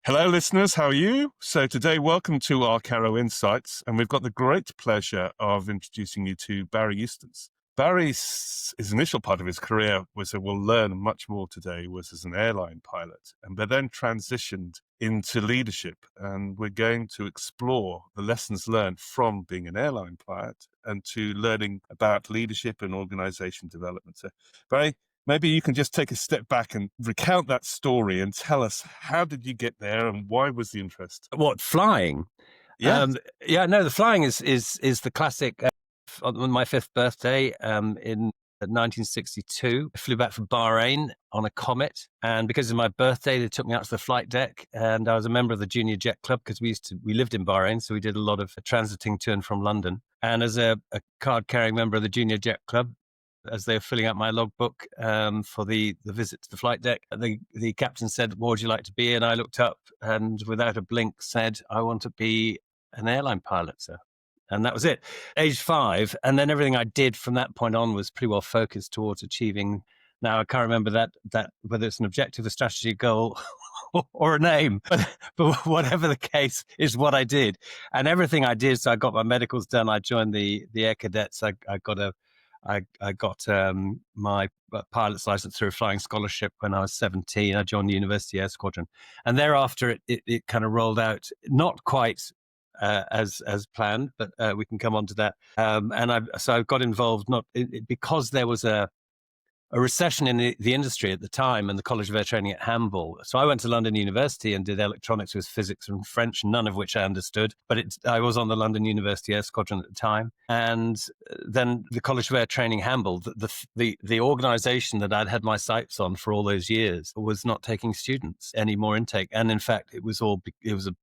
Hello, listeners. How are you? So today, welcome to our Caro Insights, and we've got the great pleasure of introducing you to Barry Eustance. Barry's his initial part of his career was, we'll learn much more today, was as an airline pilot, and but then transitioned into leadership. And we're going to explore the lessons learned from being an airline pilot and to learning about leadership and organization development. So, Barry, maybe you can just take a step back and recount that story and tell us, how did you get there and why was the interest? What, flying? Yeah. The flying is the classic. On my fifth birthday, in 1962, I flew back from Bahrain on a Comet, and because of my birthday, they took me out to the flight deck, and I was a member of the Junior Jet Club because we lived in Bahrain, so we did a lot of transiting to and from London. And as a card-carrying member of the Junior Jet Club, as they were filling out my logbook for the visit to the flight deck, the captain said, "What would you like to be?" And I looked up and without a blink said, "I want to be an airline pilot, sir." And that was it. Age 5. And then everything I did from that point on was pretty well focused towards achieving. Now, I can't remember that whether it's an objective, a strategy, a goal, or a name, but whatever the case is what I did. And everything I did, so I got my medicals done. I joined the Air Cadets. I got my pilot's license through a flying scholarship when I was 17. I joined the University Air Squadron, and thereafter it kind of rolled out, not quite as planned, but we can come on to that. And I got involved because there was a recession in the industry at the time and the College of Air Training at Hamble. So I went to London University and did electronics with physics and French, none of which I understood. But I was on the London University Air Squadron at the time. And then the College of Air Training Hamble, the organization that I'd had my sights on for all those years, was not taking students, any more intake. And in fact, it was a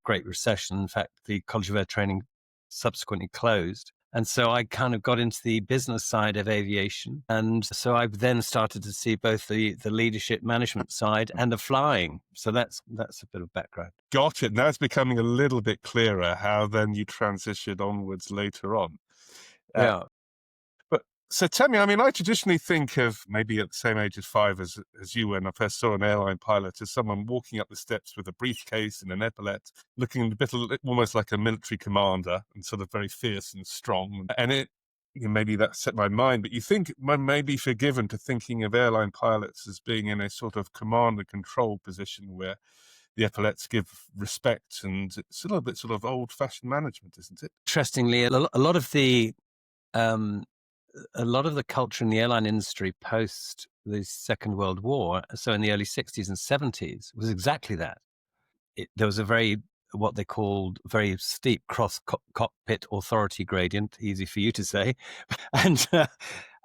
great recession. In fact, the College of Air Training subsequently closed. And so I kind of got into the business side of aviation. And so I then started to see both the leadership management side and the flying. So that's a bit of background. Got it. Now it's becoming a little bit clearer how then you transitioned onwards later on. Yeah. But so tell me, I mean, I traditionally think of maybe at the same age as 5 as you when I first saw an airline pilot as someone walking up the steps with a briefcase and an epaulette, looking a bit almost like a military commander and sort of very fierce and strong. And maybe that set my mind, but you think one may be forgiven to thinking of airline pilots as being in a sort of command and control position where the epaulettes give respect, and it's a little bit sort of old-fashioned management, isn't it? Interestingly, a lot of the culture in the airline industry post the Second World War, so in the early 60s and 70s, was exactly that. There was what they called very steep cockpit authority gradient, easy for you to say. And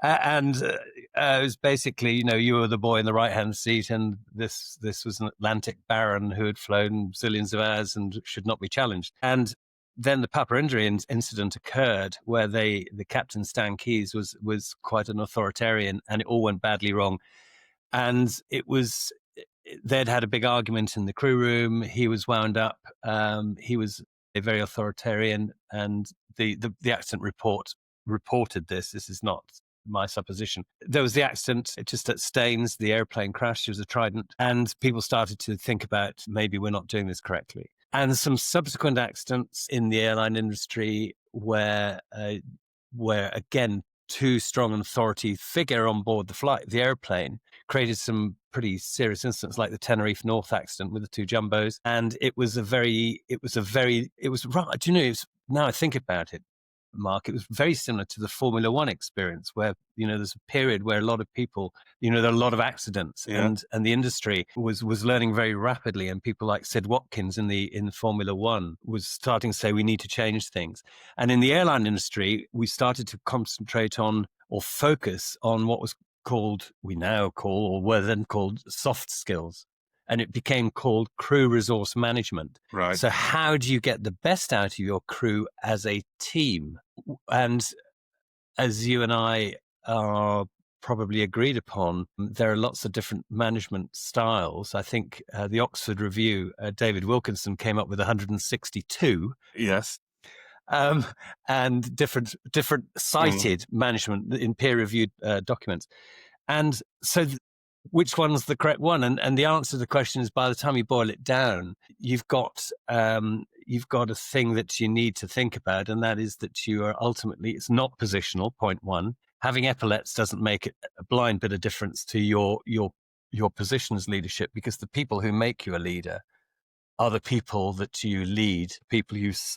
it was basically, you were the boy in the right-hand seat, and this was an Atlantic baron who had flown zillions of hours and should not be challenged. And then the Papua-India incident occurred where the captain, Stan Keyes, was quite an authoritarian, and it all went badly wrong. And they'd had a big argument in the crew room. He was wound up. He was a very authoritarian, and the accident report reported this. This is not my supposition. There was the accident just at Staines. The airplane crashed. It was a Trident, and people started to think about maybe we're not doing this correctly. And some subsequent accidents in the airline industry where again, too strong an authority figure on board the airplane created some pretty serious incidents, like the Tenerife North accident with the 2 jumbos. And it was right. Do you know, now I think about it, Mark, it was very similar to the Formula One experience where, there's a period where a lot of people, there are a lot of accidents, and the industry was learning very rapidly. And people like Sid Watkins in Formula One was starting to say, we need to change things. And in the airline industry, we started to concentrate on or focus on what we now call, or were then called, soft skills. And it became called crew resource management. Right. So how do you get the best out of your crew as a team? And as you and I are probably agreed upon, there are lots of different management styles. I think the Oxford Review, David Wilkinson came up with 162. Yes. And different cited management in peer-reviewed documents. And so which one's the correct one? And the answer to the question is, by the time you boil it down, you've got a thing that you need to think about, and that is that you are ultimately, it's not positional. Point one, having epaulets doesn't make it a blind bit of difference to your position as leadership, because the people who make you a leader are the people that you lead,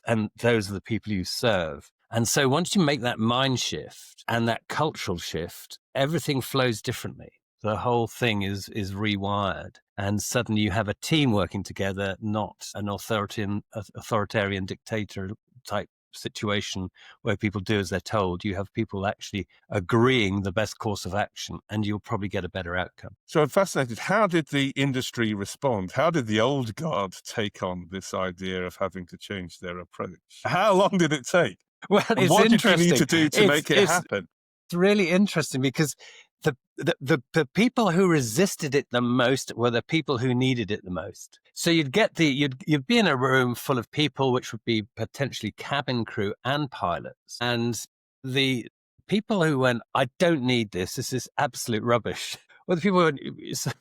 and those are the people you serve. And so once you make that mind shift and that cultural shift, everything flows differently. The whole thing is rewired, and suddenly you have a team working together, not an authoritarian dictator type situation where people do as they're told. You have people actually agreeing the best course of action, and you'll probably get a better outcome. So I'm fascinated. How did the industry respond? How did the old guard take on this idea of having to change their approach? How long did it take? Well, And what did you need to do to make it happen? It's really interesting, because the people who resisted it the most were the people who needed it the most. So you'd be in a room full of people, which would be potentially cabin crew and pilots, and the people who went, "I don't need this. This is absolute rubbish." Well, the people who,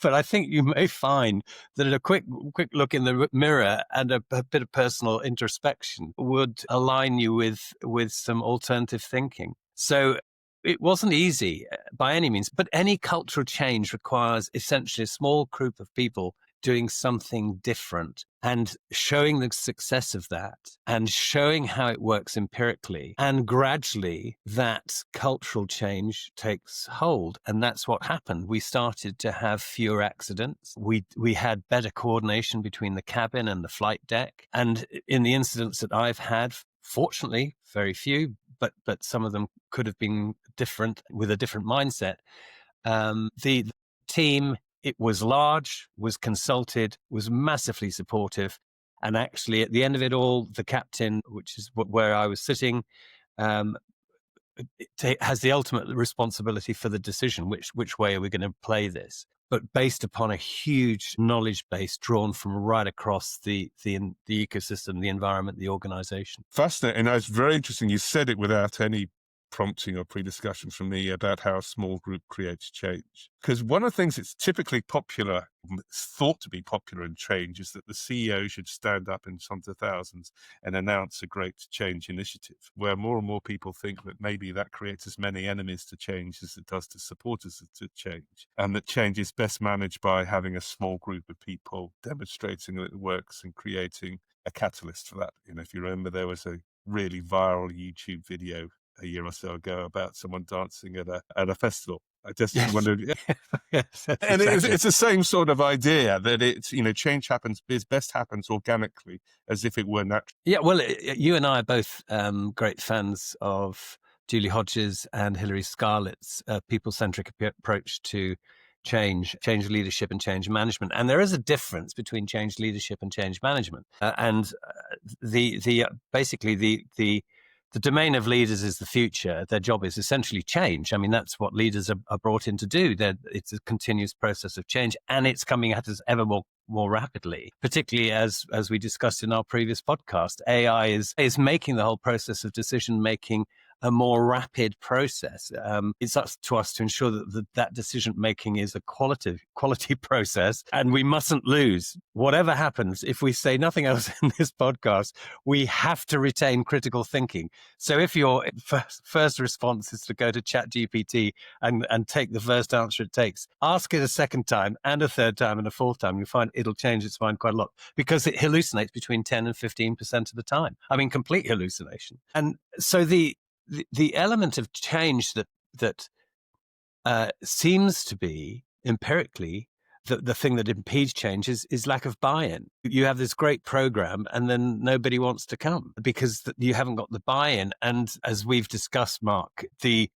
but I think you may find that a quick look in the mirror and a bit of personal introspection would align you with some alternative thinking. So it wasn't easy by any means, but any cultural change requires essentially a small group of people doing something different and showing the success of that and showing how it works empirically. And gradually that cultural change takes hold. And that's what happened. We started to have fewer accidents. We had better coordination between the cabin and the flight deck. And in the incidents that I've had, fortunately, very few, but some of them could have been different with a different mindset. The team, it was large, was consulted, was massively supportive. And actually, at the end of it all, the captain, which is where I was sitting, has the ultimate responsibility for the decision, which way are we going to play this? But based upon a huge knowledge base drawn from right across the ecosystem, the environment, the organization. Fascinating. And it's very interesting. You said it without any prompting or pre-discussion from me about how a small group creates change. Because one of the things that's typically popular, it's thought to be popular in change, is that the CEO should stand up in front of thousands and announce a great change initiative, where more and more people think that maybe that creates as many enemies to change as it does to supporters to change, and that change is best managed by having a small group of people demonstrating that it works and creating a catalyst for that. If you remember, there was a really viral YouTube video a year or so ago about someone dancing at a festival. I just wondered. Yes, and exactly. it's the same sort of idea that it's, change best happens organically, as if it were natural. Yeah, well, you and I are both great fans of Julie Hodges and Hilary Scarlett's people-centric approach to change leadership and change management. And there is a difference between change leadership and change management. Basically the domain of leaders is the future. Their job is essentially change. I mean, that's what leaders are brought in to do. It's a continuous process of change, and it's coming at us ever more rapidly, particularly as we discussed in our previous podcast. AI is making the whole process of decision making a more rapid process. It's up to us to ensure that decision making is a quality process, and we mustn't lose. Whatever happens, if we say nothing else in this podcast, we have to retain critical thinking. So if your first response is to go to ChatGPT and take the first answer it takes, ask it a second time and a third time and a fourth time. You'll find it'll change its mind quite a lot, because it hallucinates between 10 and 15% of the time. I mean, complete hallucination. And so the element of change that seems to be empirically the thing that impedes change is lack of buy-in. You have this great program and then nobody wants to come because you haven't got the buy-in. And as we've discussed, Mark, the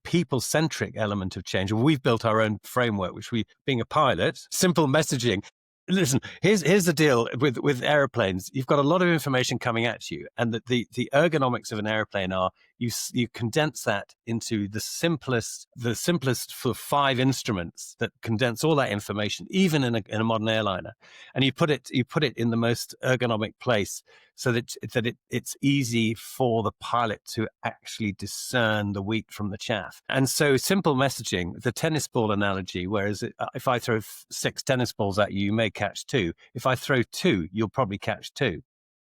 people-centric element of change, and we've built our own framework, which being a pilot, simple messaging. Listen, here's the deal with airplanes. You've got a lot of information coming at you, and the ergonomics of an airplane are you condense that into the simplest for 5 instruments that condense all that information, even in a modern airliner, and you put it in the most ergonomic place so that it's easy for the pilot to actually discern the wheat from the chaff. And so simple messaging, the tennis ball analogy, whereas if I throw 6 tennis balls at you, you may catch 2. If I throw 2, you'll probably catch 2.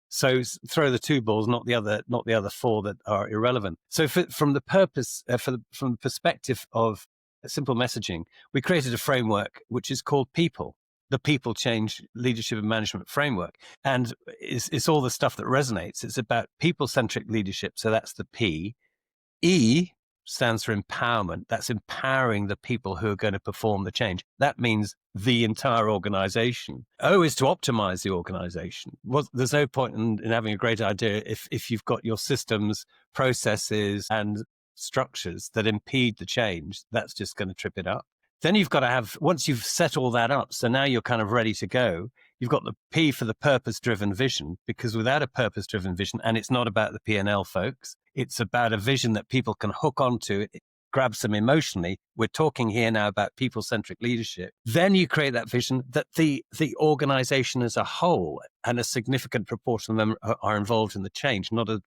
So throw the 2 balls, not the other 4 that are irrelevant. So from the perspective of simple messaging, we created a framework which is called People, the People Change Leadership and Management Framework. And it's all the stuff that resonates. It's about people-centric leadership. So that's the P. E stands for empowerment. That's empowering the people who are going to perform the change. That means the entire organization. O is to optimize the organization. There's no point in having a great idea if you've got your systems, processes, and structures that impede the change. That's just going to trip it up. Then you've got to have, once you've set all that up, so now you're kind of ready to go, you've got the P for the purpose-driven vision, because without a purpose-driven vision, and it's not about the P&L, folks, it's about a vision that people can hook onto, it grabs them emotionally. We're talking here now about people-centric leadership. Then you create that vision that the organization as a whole and a significant proportion of them are involved in the change, not a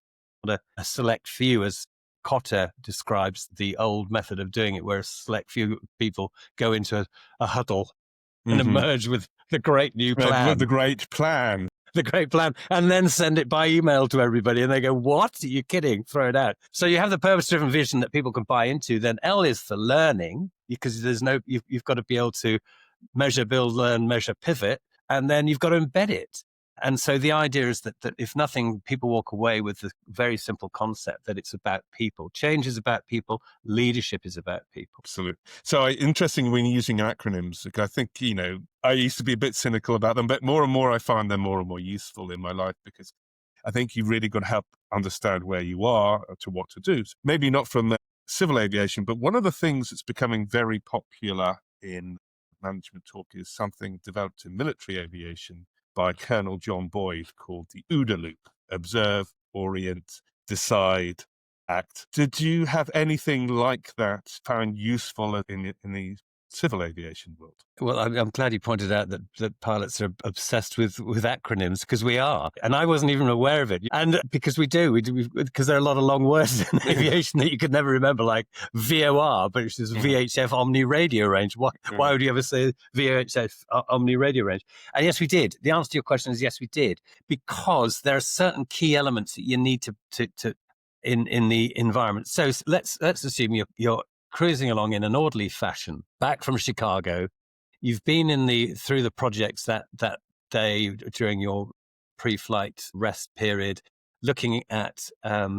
select few, as Cotter describes the old method of doing it, where a select few people go into a huddle and emerge with the great new plan. With the great plan. The great plan, and then send it by email to everybody, and they go, "What? Are you kidding?" Throw it out. So you have the purpose-driven vision that people can buy into. Then L is for learning, because you've got to be able to measure, build, learn, measure, pivot, and then you've got to embed it. And so the idea is that if nothing, people walk away with the very simple concept that it's about people. Change is about people. Leadership is about people. Absolutely. So interesting when you're using acronyms. I think, I used to be a bit cynical about them, but more and more I find them more and more useful in my life, because I think you've really got to help understand where you are to what to do. Maybe not from civil aviation, but one of the things that's becoming very popular in management talk is something developed in military aviation by Colonel John Boyd called the OODA loop: observe, orient, decide, act. Did you have anything like that found useful in the civil aviation world? Well, I'm glad you pointed out that pilots are obsessed with acronyms, because we are, and I wasn't even aware of it. And because we do, because there are a lot of long words in aviation that you could never remember, like VOR, but it's just VHF Omni Radio Range. Why would you ever say VHF Omni Radio Range? And yes, we did. The answer to your question is yes, we did, because there are certain key elements that you need to in the environment. So let's assume you're cruising along in an orderly fashion back from Chicago. You've been through the projects that day during your pre-flight rest period, looking at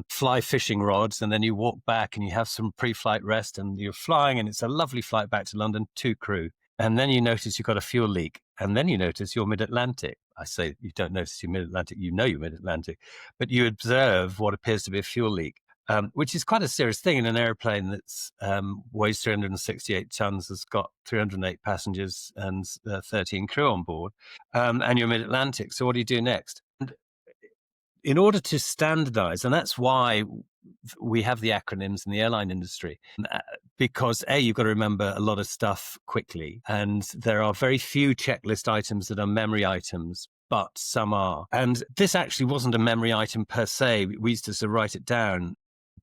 fly fishing rods, and then you walk back and you have some pre-flight rest, and you're flying, and it's a lovely flight back to London, 2 crew. And then you notice you've got a fuel leak, and then you notice you're mid-Atlantic. I say you don't notice you're mid-Atlantic, you know you're mid-Atlantic, but you observe what appears to be a fuel leak. Which is quite a serious thing in an airplane that's weighs 368 tons, has got 308 passengers and 13 crew on board, and you're mid-Atlantic. So what do you do next? And in order to standardize, and that's why we have the acronyms in the airline industry, because you've got to remember a lot of stuff quickly, and there are very few checklist items that are memory items, but some are. And this actually wasn't a memory item per se. We used to write it down,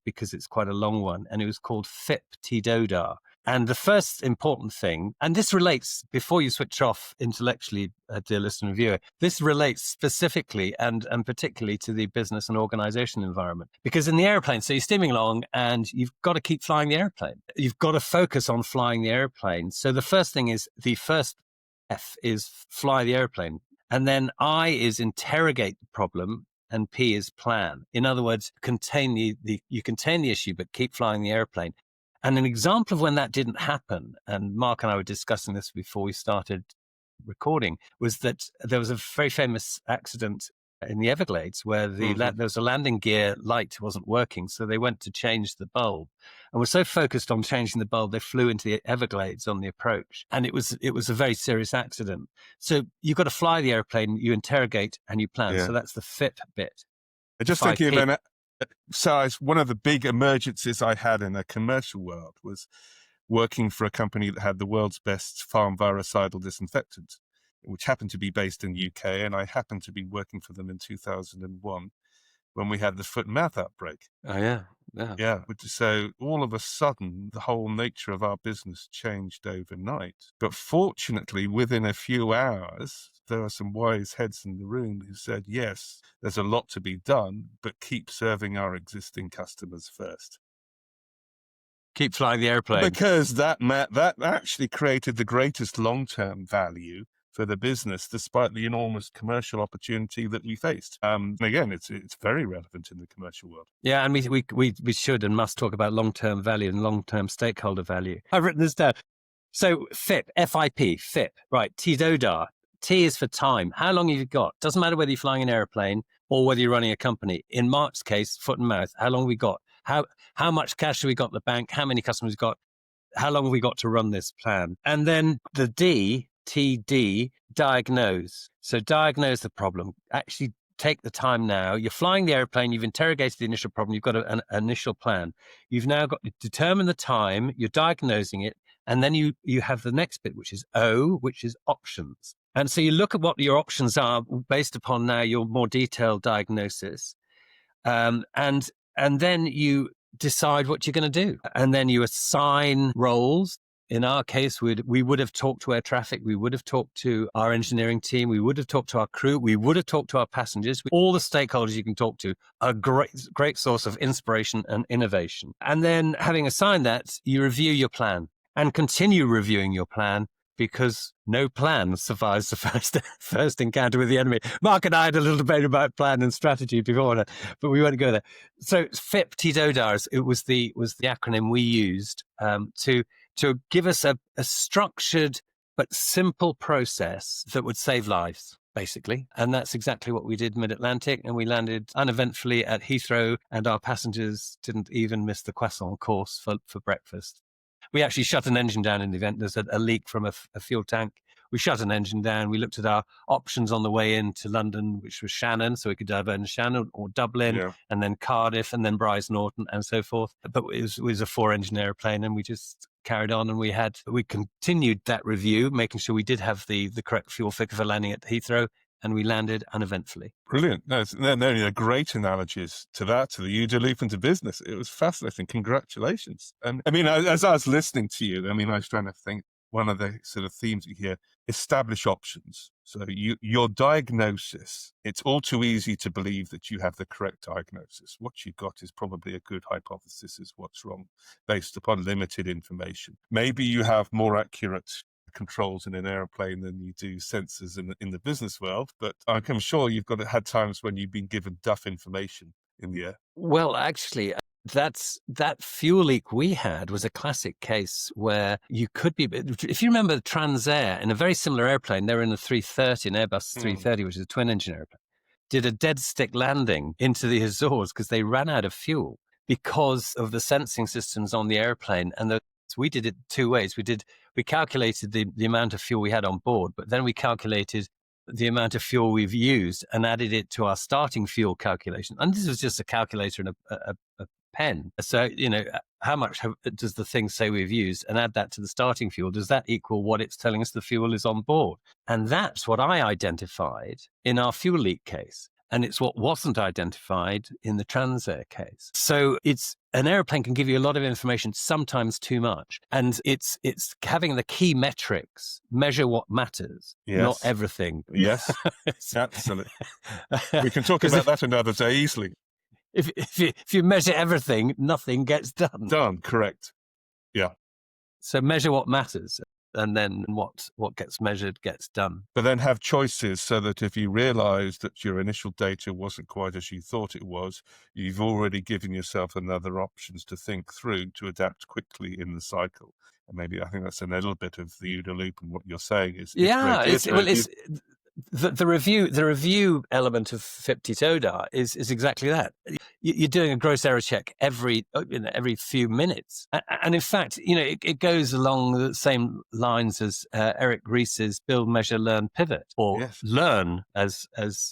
because it's quite a long one, and it was called FIP-TDODA. And the first important thing, and this relates, before you switch off intellectually, dear listener and viewer, this relates specifically and particularly to the business and organization environment. Because in the airplane, so you're steaming along and you've got to keep flying the airplane. You've got to focus on flying the airplane. So the first thing is, the first F is fly the airplane. And then I is interrogate the problem, and P is plan. In other words, you contain the issue, but keep flying the airplane. And an example of when that didn't happen, and Mark and I were discussing this before we started recording, was that there was a very famous accident in the Everglades where there was a landing gear light wasn't working, so they went to change the bulb, and were so focused on changing the bulb they flew into the Everglades on the approach, and it was a very serious accident. So you've got to fly the airplane, you interrogate, and you plan. So that's the FIP bit. Just thinking of So one of the big emergencies I had in a commercial world was working for a company that had the world's best farm virucidal disinfectant, which happened to be based in the UK. And I happened to be working for them in 2001 when we had the foot and mouth outbreak. Oh, yeah. Yeah. Yeah. So all of a sudden, the whole nature of our business changed overnight. But fortunately, within a few hours, there are some wise heads in the room who said, yes, there's a lot to be done, but keep serving our existing customers first. Keep flying the airplane. Because that actually created the greatest long-term value for the business, despite the enormous commercial opportunity that we faced. Again, it's very relevant in the commercial world. Yeah, and we should and must talk about long-term value and long-term stakeholder value. I've written this down. So FIP, F-I-P, FIP, right, TDODAR. T is for time. How long have you got? Doesn't matter whether you're flying an airplane or whether you're running a company. In Mark's case, foot and mouth, how long have we got? How much cash have we got in the bank? How many customers have we got? How long have we got to run this plan? And then the D, TD, diagnose. So diagnose the problem. Actually take the time now. You're flying the airplane. You've interrogated the initial problem. You've got an initial plan. You've now got to determine the time. You're diagnosing it. And then you have the next bit, which is O, which is options. And so you look at what your options are based upon now your more detailed diagnosis. And then you decide what you're going to do. And then you assign roles. In our case, we would have talked to air traffic. We would have talked to our engineering team. We would have talked to our crew. We would have talked to our passengers. All the stakeholders you can talk to are a great source of inspiration and innovation. And then having assigned that, you review your plan and continue reviewing your plan, because no plan survives the first encounter with the enemy. Mark and I had a little debate about plan and strategy before, but we won't go there. So FIP, TDODAR, it was the acronym we used to give us a structured but simple process that would save lives, basically. And that's exactly what we did mid-Atlantic, and we landed uneventfully at Heathrow, and our passengers didn't even miss the croissant course for breakfast. We actually shut an engine down in the event. There's a leak from a fuel tank. We shut an engine down. We looked at our options on the way into London, which was Shannon, so we could divert into Shannon or Dublin, and then Cardiff, and then Brize Norton, and so forth. But it was a 4-engine airplane, and we just carried on, and we continued that review, making sure we did have the correct fuel figure for landing at Heathrow, and we landed uneventfully. Brilliant. No, they're great analogies to that, to the OODA loop, and to business. It was fascinating. Congratulations. And I mean, as I was listening to you, I mean, I was trying to think, one of the sort of themes you hear, establish options. So your diagnosis, it's all too easy to believe that you have the correct diagnosis. What you've got is probably a good hypothesis is what's wrong based upon limited information. Maybe you have more accurate controls in an airplane than you do sensors in the business world, but I'm sure you've had times when you've been given duff information in the air. Well, actually, that fuel leak we had was a classic case where you could be, if you remember Transair in a very similar airplane, they were in a 330, an Airbus 330, which is a twin engine airplane, did a dead stick landing into the Azores because they ran out of fuel because of the sensing systems on the airplane. And we did it two ways. We calculated the amount of fuel we had on board, but then we calculated the amount of fuel we've used and added it to our starting fuel calculation. And this was just a calculator and a pen. So, how much does the thing say we've used, and add that to the starting fuel? Does that equal what it's telling us the fuel is on board? And that's what I identified in our fuel leak case. And it's what wasn't identified in the Transair case. So it's an airplane can give you a lot of information, sometimes too much. And it's having the key metrics, measure what matters, not everything. Yes, absolutely. We can talk about that another day easily. If you measure everything, nothing gets done. Done, correct. Yeah. So measure what matters, and then what gets measured gets done. But then have choices so that if you realize that your initial data wasn't quite as you thought it was, you've already given yourself another options to think through to adapt quickly in the cycle. And maybe I think that's a little bit of the OODA loop, and what you're saying is the review element of FIP-TODA is exactly that. You're doing a gross error check every few minutes, and in fact, it goes along the same lines as Eric Ries's build, measure, learn, pivot, or learn, as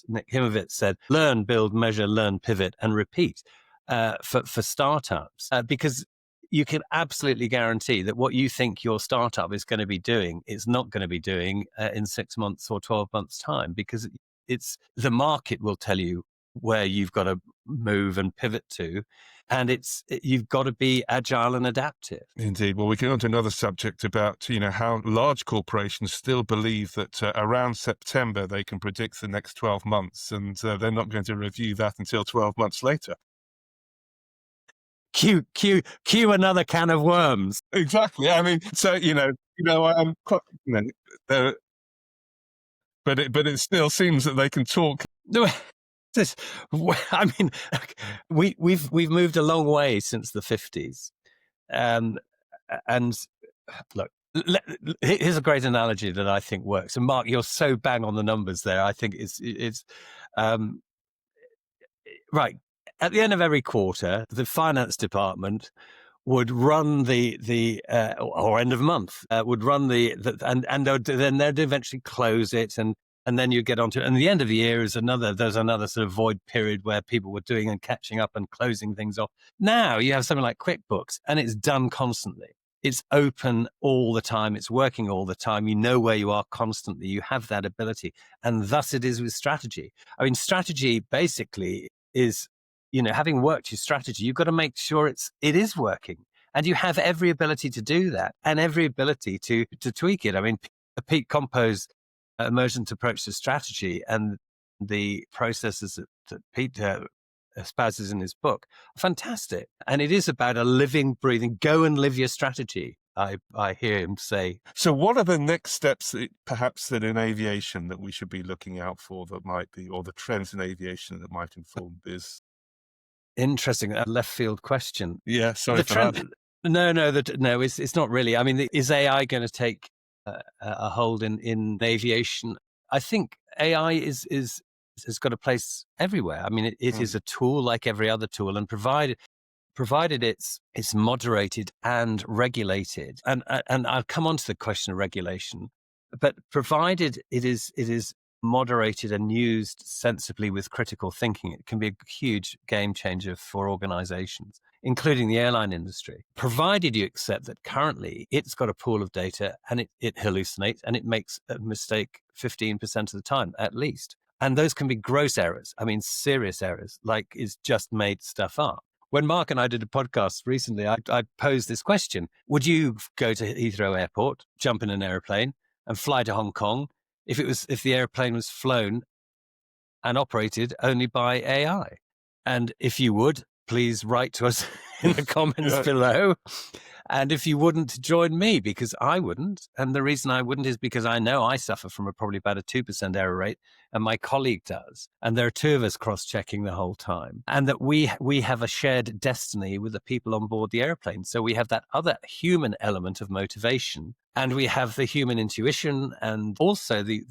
Nick Himovitz said, learn, build, measure, learn, pivot, and repeat. for startups, because you can absolutely guarantee that what you think your startup is going to be doing, it's not going to be doing in 6 months or 12 months' time, because it's the market will tell you where you've got to move and pivot to, and you've got to be agile and adaptive. Indeed. Well, we get on to another subject about, how large corporations still believe that around September they can predict the next 12 months, and they're not going to review that until 12 months later. Cue another can of worms. Exactly. I mean, so, I'm quite, but it still seems that they can talk. I mean, we've moved a long way since the 50s. And look, here's a great analogy that I think works. And Mark, you're so bang on the numbers there. I think it's right. At the end of every quarter, the finance department would run or end of month would run and then they'd eventually close it, and then you get onto it. And the end of the year is there's another sort of void period where people were doing and catching up and closing things off. Now you have something like QuickBooks, and it's done constantly. It's open all the time. It's working all the time. You know where you are constantly. You have that ability. And thus it is with strategy. I mean, strategy basically is, having worked your strategy, you've got to make sure it is working. And you have every ability to do that and every ability to tweak it. I mean, Pete Compo's emergent approach to strategy and the processes that Pete espouses in his book are fantastic. And it is about a living, breathing, go and live your strategy, I hear him say. So what are the next steps perhaps that in aviation that we should be looking out for that might be, or the trends in aviation that might inform this? Interesting, a left field question. Yeah, sorry for that. No, it's not really. I mean, is AI going to take a hold in aviation? I think AI has got a place everywhere. I mean, it is a tool like every other tool, and provided it's moderated and regulated. And I'll come on to the question of regulation, but provided it is moderated and used sensibly with critical thinking, it can be a huge game changer for organizations, including the airline industry, provided you accept that currently it's got a pool of data and it hallucinates and it makes a mistake 15% of the time at least. And those can be gross errors. I mean, serious errors, like it's just made stuff up. When Mark and I did a podcast recently, I posed this question: would you go to Heathrow Airport, jump in an airplane and fly to Hong Kong if the airplane was flown and operated only by AI? And if you would, please write to us in the comments below. And if you wouldn't, join me, because I wouldn't. And the reason I wouldn't is because I know I suffer from probably about a 2% error rate, and my colleague does. And there are two of us cross-checking the whole time. And that we have a shared destiny with the people on board the airplane. So we have that other human element of motivation. And we have the human intuition and also the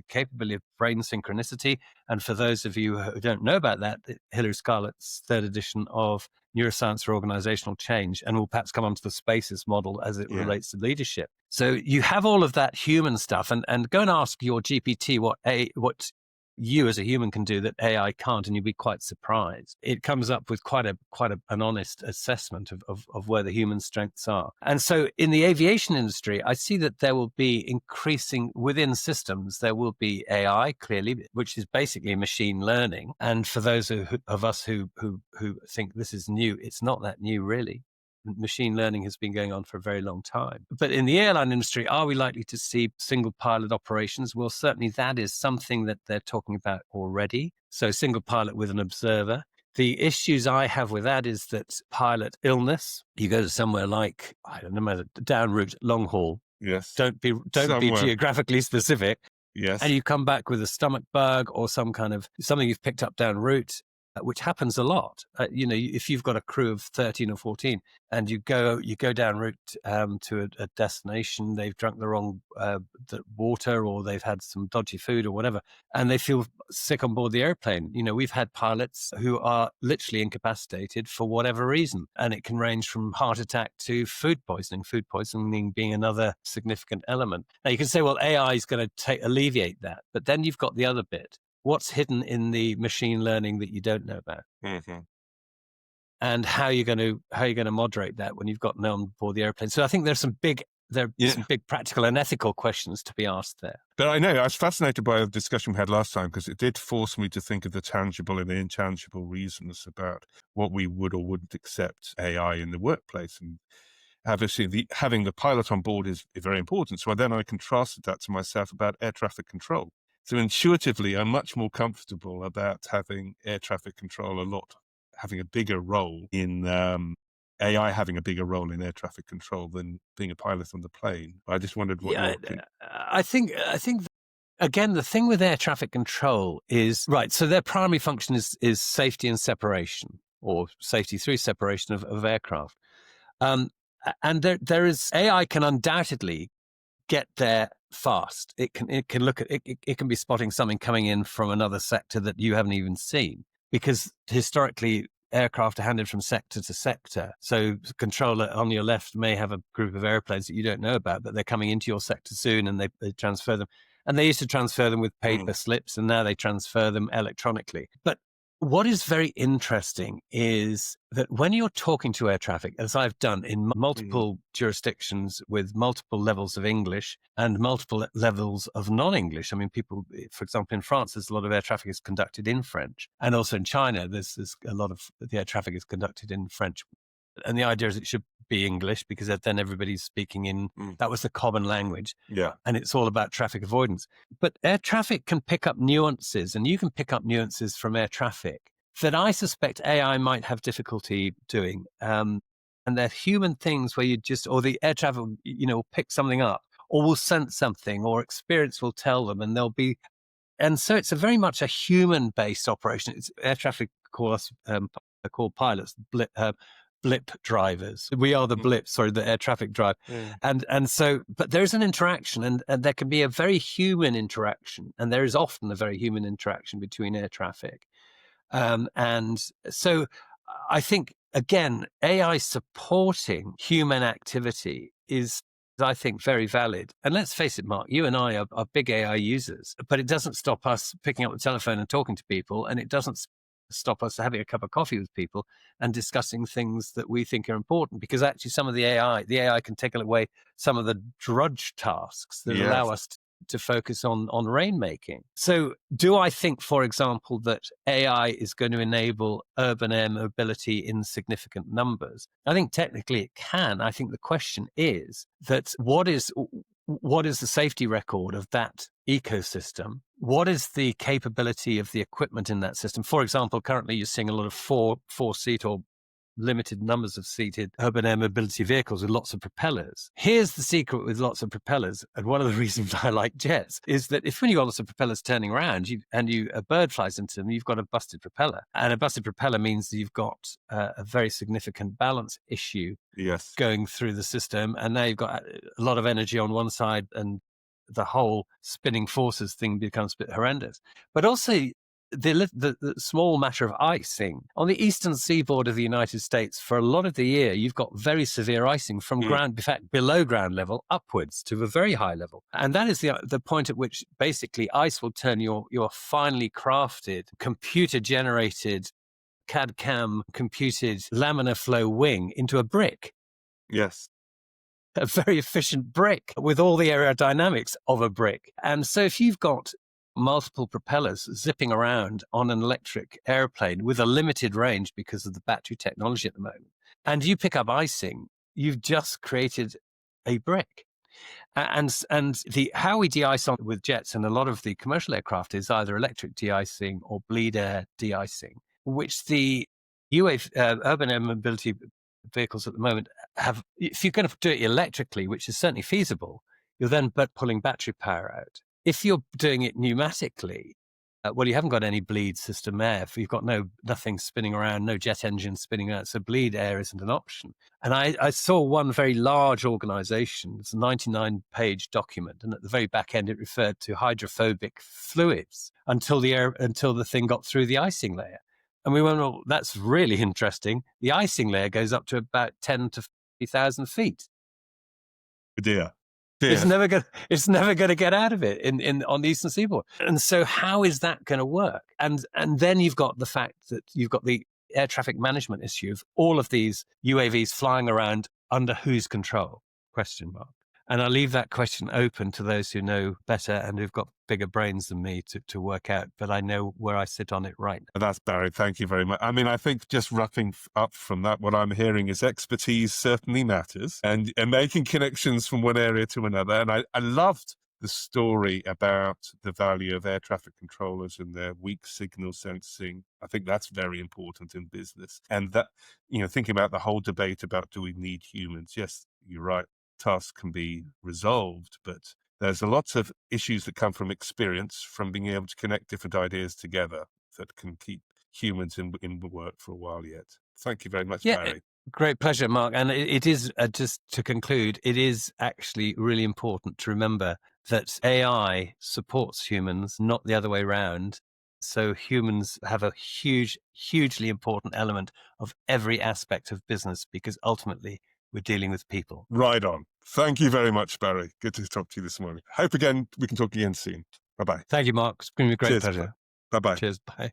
capability of brain synchronicity. And for those of you who don't know about that, Hilary Scarlett's third edition of Neuroscience for Organizational Change, and we'll perhaps come on to the SPACES model as it relates to leadership. So you have all of that human stuff, and go and ask your GPT what you as a human can do that AI can't, and you'll be quite surprised. It comes up with quite an honest assessment of where the human strengths are. And so in the aviation industry, I see that there will be increasing within systems, there will be AI clearly, which is basically machine learning. And for those of us who think this is new, it's not that new really. Machine learning has been going on for a very long time. But in the airline industry, are we likely to see single pilot operations? Well, certainly that is something that they're talking about already. So single pilot with an observer. The issues I have with that is that pilot illness, you go to somewhere like, I don't know, down route, long haul. Yes. Don't be geographically specific. Yes. And you come back with a stomach bug or some kind of something you've picked up down route, which happens a lot. If you've got a crew of 13 or 14 and you go down route to a destination, they've drunk the wrong water, or they've had some dodgy food or whatever, and they feel sick on board the airplane. We've had pilots who are literally incapacitated for whatever reason, and it can range from heart attack to food poisoning being another significant element. Now you can say, well, AI is going to alleviate that, but then you've got the other bit. What's hidden in the machine learning that you don't know about? Mm-hmm. and how you're going to moderate that when you've got no one on board the airplane. So I think there's some big practical and ethical questions to be asked there. But I know I was fascinated by the discussion we had last time, because it did force me to think of the tangible and the intangible reasons about what we would or wouldn't accept AI in the workplace. And obviously, having the pilot on board is very important. So then I contrasted that to myself about air traffic control. So intuitively, I'm much more comfortable about having air traffic control having a bigger role in AI having a bigger role in air traffic control than being a pilot on the plane. I just wondered what your opinion. I think again, the thing with air traffic control is right. So their primary function is safety and separation, or safety through separation of aircraft. And there is AI can undoubtedly get there fast. It can look at it can be spotting something coming in from another sector that you haven't even seen, because historically aircraft are handed from sector to sector. So the controller on your left may have a group of airplanes that you don't know about, but they're coming into your sector soon, and they transfer them. And they used to transfer them with paper slips, and now they transfer them electronically. But what is very interesting is that when you're talking to air traffic, as I've done in multiple jurisdictions with multiple levels of English and multiple levels of non-English. I mean, people, for example, in France, there's a lot of air traffic is conducted in French. And also in China, there's a lot of the air traffic is conducted in French. And the idea is it should be English, because then everybody's speaking in, that was the common language. Yeah. And it's all about traffic avoidance. But air traffic can pick up nuances, and you can pick up nuances from air traffic that I suspect AI might have difficulty doing. And they're human things where or the air traffic, will pick something up, or will sense something, or experience will tell them, and and so it's very much a human-based operation. Air traffic call pilots blip drivers. We are the blips, the air traffic drive. And so, but there's an interaction, and there can be a very human interaction, and there is often a very human interaction between air traffic. And so I think, again, AI supporting human activity is, I think, very valid. And let's face it, Mark, you and I are big AI users, but it doesn't stop us picking up the telephone and talking to people, and it doesn't stop us having a cup of coffee with people and discussing things that we think are important, because actually some of the AI can take away some of the drudge tasks that allow us to focus on rainmaking. So do I think, for example, that AI is going to enable urban air mobility in significant numbers? I think technically it can. I think the question is that what is the safety record of that ecosystem? What is the capability of the equipment in that system? For example, currently you're seeing a lot of four-seat or limited numbers of seated urban air mobility vehicles with lots of propellers. Here's the secret with lots of propellers, and one of the reasons I like jets is that when you've got lots of propellers turning around, a bird flies into them, you've got a busted propeller. And a busted propeller means that you've got a very significant balance issue going through the system, and now you've got a lot of energy on one side, and the whole spinning forces thing becomes a bit horrendous. But also, the small matter of icing on the eastern seaboard of the United States, for a lot of the year, you've got very severe icing from ground, in fact, below ground level upwards to a very high level. And that is the point at which basically ice will turn your finely crafted, computer generated, CAD/CAM computed laminar flow wing into a brick. Yes. A very efficient brick with all the aerodynamics of a brick. And so if you've got multiple propellers zipping around on an electric airplane with a limited range because of the battery technology at the moment, and you pick up icing, you've just created a brick. And how we de-ice on with jets and a lot of the commercial aircraft is either electric de-icing or bleed air de-icing, which the urban air mobility vehicles at the moment have. If you're going to do it electrically, which is certainly feasible, you're then pulling battery power out. If you're doing it pneumatically, you haven't got any bleed system air. You've got nothing spinning around, no jet engine spinning out, so bleed air isn't an option. And I saw one very large organization, it's a 99-page document, and at the very back end it referred to hydrophobic fluids until the thing got through the icing layer. And we went, well, that's really interesting. The icing layer goes up to about 10 to 50,000 feet. Dear. It's never going to get out of it on the eastern seaboard. And so how is that going to work? And then you've got the fact that you've got the air traffic management issue of all of these UAVs flying around under whose control? Question mark. And I leave that question open to those who know better and who've got bigger brains than me to work out. But I know where I sit on it right now. That's Barry. Thank you very much. I mean, I think just wrapping up from that, what I'm hearing is expertise certainly matters and making connections from one area to another. And I loved the story about the value of air traffic controllers and their weak signal sensing. I think that's very important in business. And that, thinking about the whole debate about do we need humans? Yes, you're right. Tasks can be resolved, but there's a lots of issues that come from experience, from being able to connect different ideas together that can keep humans in the work for a while yet. Thank you very much, Barry. Great pleasure, Mark. And it is, just to conclude, it is actually really important to remember that AI supports humans, not the other way around. So humans have a hugely important element of every aspect of business, because ultimately we're dealing with people. Right on. Thank you very much, Barry. Good to talk to you this morning. Hope again we can talk again soon. Bye-bye. Thank you, Mark. It's been a great Cheers. pleasure. Bye-bye. Cheers. Bye.